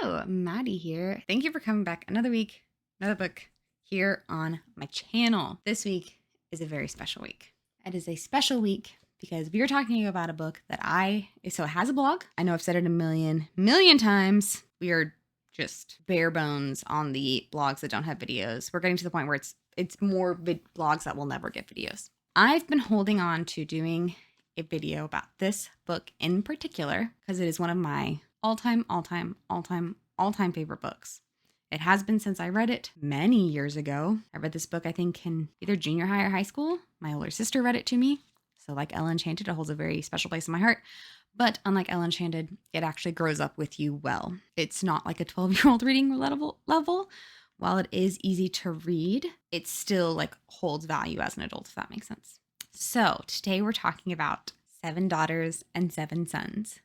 Hello, Maddie here. Thank you for coming back another week, another book here on my channel. This week is a very special week. It is a special week because we are talking about a book that it has a blog. I know I've said it a million times. We are just bare bones on the blogs that don't have videos. We're getting to the point where it's more blogs that will never get videos. I've been holding on to doing a video about this book in particular because it is one of my all-time favorite books. It has been since I read it many years ago. I read this book, I think, in either junior high or high school. My older sister read it to me. So like Ella Enchanted, it holds a very special place in my heart. But unlike Ella Enchanted, it actually grows up with you well. It's not like a 12-year-old reading level. While it is easy to read, it still like holds value as an adult, if that makes sense. So today we're talking about 7 Daughters and 7 Sons.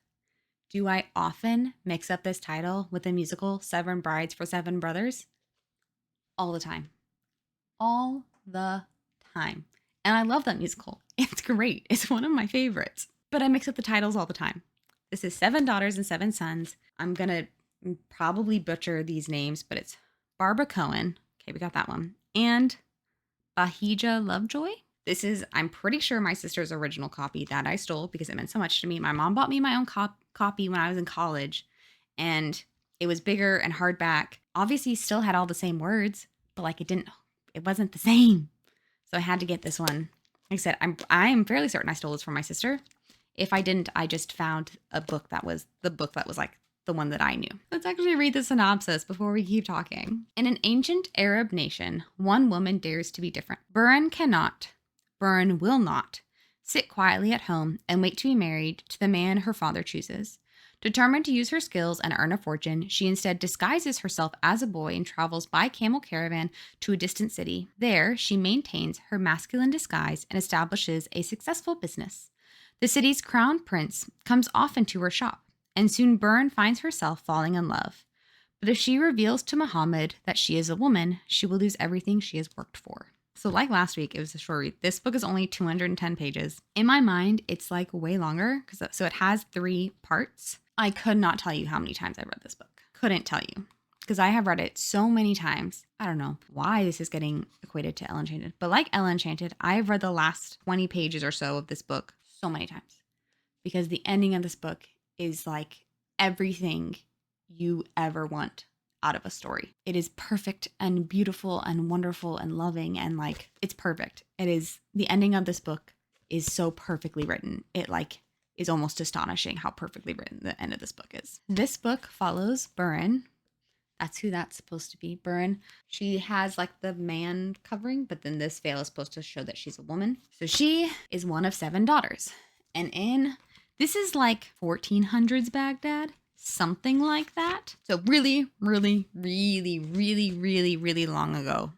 Do I often mix up this title with the musical 7 Brides for 7 Brothers? All the time. All the time. And I love that musical. It's great. It's one of my favorites. But I mix up the titles all the time. This is 7 Daughters and 7 Sons. I'm going to probably butcher these names, but it's Barbara Cohen. Okay, we got that one. And Bahija Lovejoy. This is, I'm pretty sure, my sister's original copy that I stole because it meant so much to me. My mom bought me my own copy when I was in college, and it was bigger and hardback. Obviously, still had all the same words, but like it wasn't the same. So I had to get this one. Like I said, I'm fairly certain I stole this from my sister. If I didn't, I just found a book that was the book that was like the one that I knew. Let's actually read the synopsis before we keep talking. In an ancient Arab nation, one woman dares to be different. Burn will not sit quietly at home and wait to be married to the man her father chooses. Determined to use her skills and earn a fortune, she instead disguises herself as a boy and travels by camel caravan to a distant city. There, she maintains her masculine disguise and establishes a successful business. The city's crown prince comes often to her shop, and soon Burn finds herself falling in love. But if she reveals to Muhammad that she is a woman, she will lose everything she has worked for. So like last week, it was a short read. This book is only 210 pages. In my mind, it's like way longer so it has 3 parts. I could not tell you how many times I read this book. Couldn't tell you because I have read it so many times. I don't know why this is getting equated to Ella Enchanted, but like Ella Enchanted, I've read the last 20 pages or so of this book so many times because the ending of this book is like everything you ever want out of a story. It is perfect and beautiful and wonderful and loving, and like it's perfect. It is, the ending of this book is so perfectly written. It like is almost astonishing how perfectly written the end of this book is. This book follows Burn. That's who that's supposed to be. Burn. She has like the man covering, but then this veil is supposed to show that she's a woman. So she is one of 7 daughters. And this is like 1400s Baghdad. Something like that. So really long ago,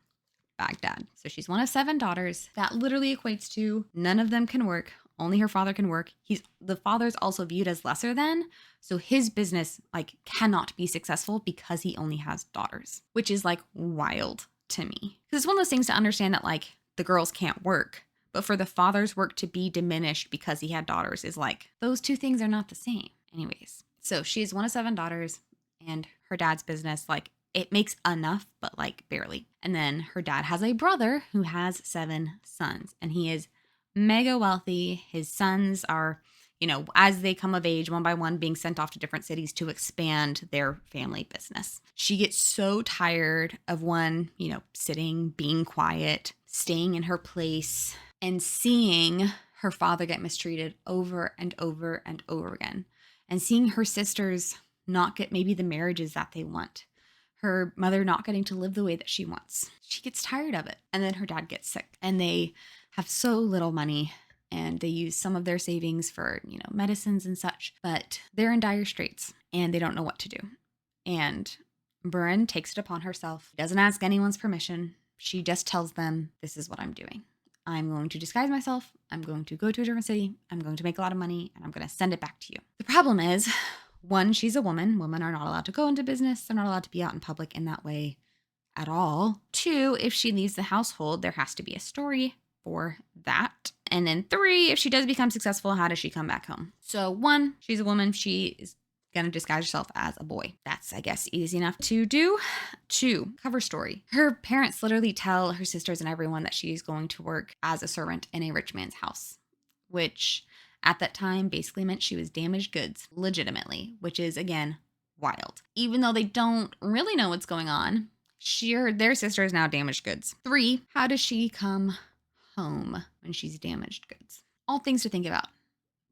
Baghdad. So she's one of 7 daughters. That literally equates to none of them can work. Only her father can work. The father's also viewed as lesser than. So his business like cannot be successful because he only has daughters, which is like wild to me. Because it's one of those things to understand that like the girls can't work, but for the father's work to be diminished because he had daughters is like, those two things are not the same. Anyways. So she's one of 7 daughters, and her dad's business, like, it makes enough, but like barely. And then her dad has a brother who has 7 sons, and he is mega wealthy. His sons are, as they come of age, one by one, being sent off to different cities to expand their family business. She gets so tired of one, sitting, being quiet, staying in her place, and seeing her father get mistreated over and over and over again. And seeing her sisters not get maybe the marriages that they want. Her mother not getting to live the way that she wants. She gets tired of it. And then her dad gets sick. And they have so little money. And they use some of their savings for, medicines and such. But they're in dire straits. And they don't know what to do. And Burn takes it upon herself. Doesn't ask anyone's permission. She just tells them, this is what I'm doing. I'm going to disguise myself. I'm going to go to a different city. I'm going to make a lot of money, and I'm going to send it back to you. The problem is, 1, she's a woman. Women are not allowed to go into business. They're not allowed to be out in public in that way at all. 2, if she leaves the household, there has to be a story for that. And then 3, if she does become successful, how does she come back home? So 1, she's a woman. She is going to disguise yourself as a boy. That's, I guess, easy enough to do. 2, cover story. Her parents literally tell her sisters and everyone that she's going to work as a servant in a rich man's house, which at that time basically meant she was damaged goods, legitimately, which is, again, wild. Even though they don't really know what's going on, their sister is now damaged goods. 3, how does she come home when she's damaged goods? All things to think about.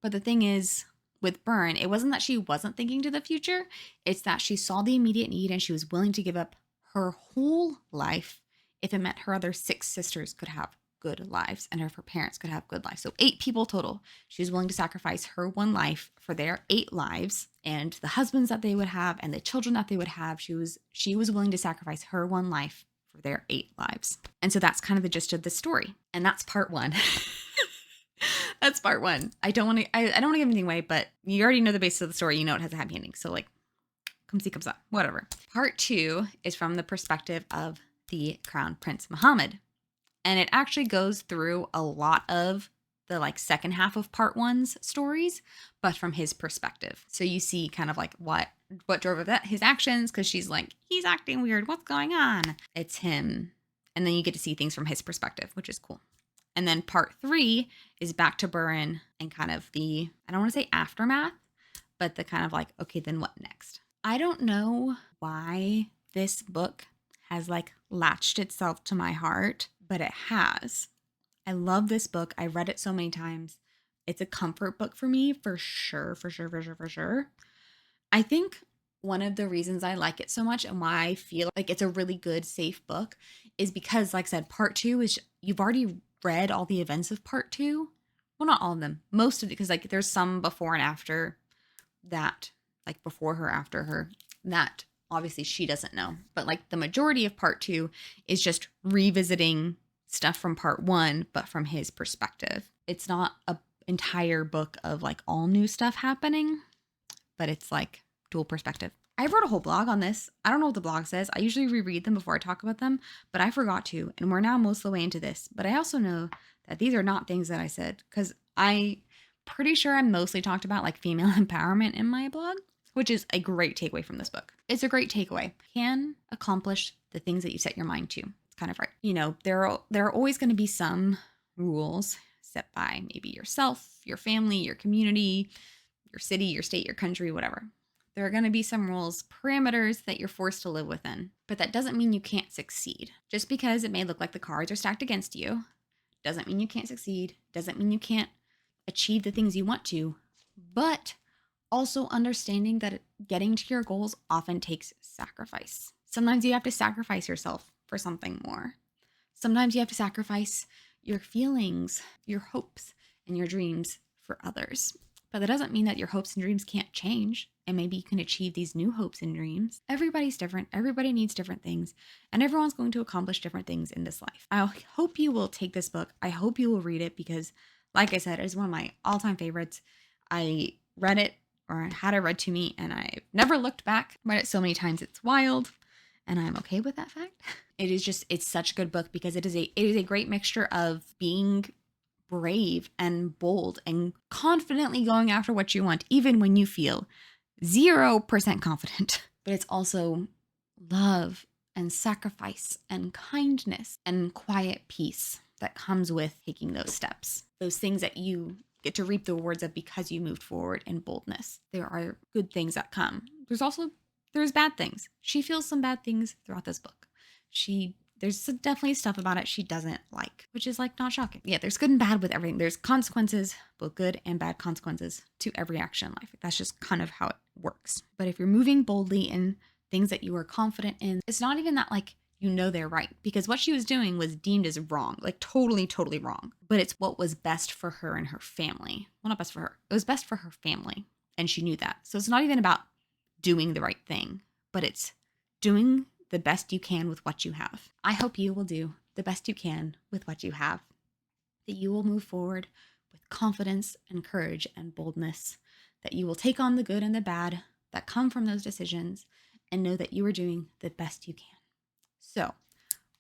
But the thing is, with Byrne, it wasn't that she wasn't thinking to the future. It's that she saw the immediate need and she was willing to give up her whole life if it meant her other 6 sisters could have good lives and if her parents could have good lives. So 8 people total. She was willing to sacrifice her one life for their 8 lives and the husbands that they would have and the children that they would have. She was willing to sacrifice her one life for their 8 lives. And so that's kind of the gist of the story. And that's part 1. That's part 1. I don't want to give anything away, but you already know the basis of the story. You know it has a happy ending. So like, come see, comes up, whatever. Part 2 is from the perspective of the Crown Prince Muhammad. And it actually goes through a lot of the like second half of part 1's stories, but from his perspective. So you see kind of like what drove his actions, because she's like, he's acting weird. What's going on? It's him. And then you get to see things from his perspective, which is cool. And then part 3 is back to Burren and kind of the, I don't want to say aftermath, but the kind of like, okay, then what next? I don't know why this book has like latched itself to my heart, but it has. I love this book. I read it so many times. It's a comfort book for me, for sure. I think one of the reasons I like it so much and why I feel like it's a really good, safe book is because, like I said, part 2 is, you've already read all the events of part 2. Well, not all of them. Most of it, because like there's some before and after that, like before her, after her, that obviously she doesn't know. But like the majority of part 2 is just revisiting stuff from part 1, but from his perspective. It's not an entire book of like all new stuff happening, but it's like dual perspective. I wrote a whole blog on this. I don't know what the blog says. I usually reread them before I talk about them, but I forgot to, and we're now most of the way into this. But I also know that these are not things that I said, because I pretty sure I mostly talked about like female empowerment in my blog, which is a great takeaway from this book. It's a great takeaway. Can accomplish the things that you set your mind to. It's kind of right. You know, there are always going to be some rules set by maybe yourself, your family, your community, your city, your state, your country, whatever. There are going to be some rules, parameters that you're forced to live within, but that doesn't mean you can't succeed. Just because it may look like the cards are stacked against you doesn't mean you can't succeed, doesn't mean you can't achieve the things you want to, but also understanding that getting to your goals often takes sacrifice. Sometimes you have to sacrifice yourself for something more. Sometimes you have to sacrifice your feelings, your hopes, and your dreams for others. But that doesn't mean that your hopes and dreams can't change, and maybe you can achieve these new hopes and dreams. Everybody's different. Everybody needs different things, and everyone's going to accomplish different things in this life. I hope you will take this book. I hope you will read it because, like I said, it's one of my all-time favorites. I read it, or had it read to me, and I've never looked back. Read it so many times, it's wild, and I'm okay with that fact. It's such a good book because it is a great mixture of being brave and bold and confidently going after what you want, even when you feel 0% confident. But it's also love and sacrifice and kindness and quiet peace that comes with taking those steps. Those things that you get to reap the rewards of because you moved forward in boldness. There are good things that come. There's bad things. She feels some bad things throughout this book. There's definitely stuff about it she doesn't like, which is like not shocking. Yeah, there's good and bad with everything. There's consequences, both good and bad consequences to every action in life. That's just kind of how it works. But if you're moving boldly in things that you are confident in, it's not even that like you know they're right, because what she was doing was deemed as wrong, like totally, totally wrong. But it's what was best for her and her family. Well, not best for her. It was best for her family, and she knew that. So it's not even about doing the right thing, but it's doing the best you can with what you have. I hope you will do the best you can with what you have, that you will move forward with confidence and courage and boldness, that you will take on the good and the bad that come from those decisions and know that you are doing the best you can. So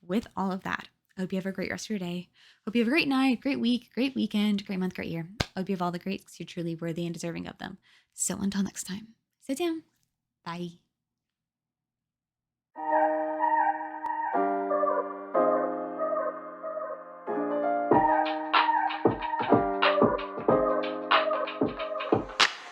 with all of that, I hope you have a great rest of your day. Hope you have a great night, great week, great weekend, great month, great year. I hope you have all the greats. You're truly worthy and deserving of them. So until next time. 就这样，拜。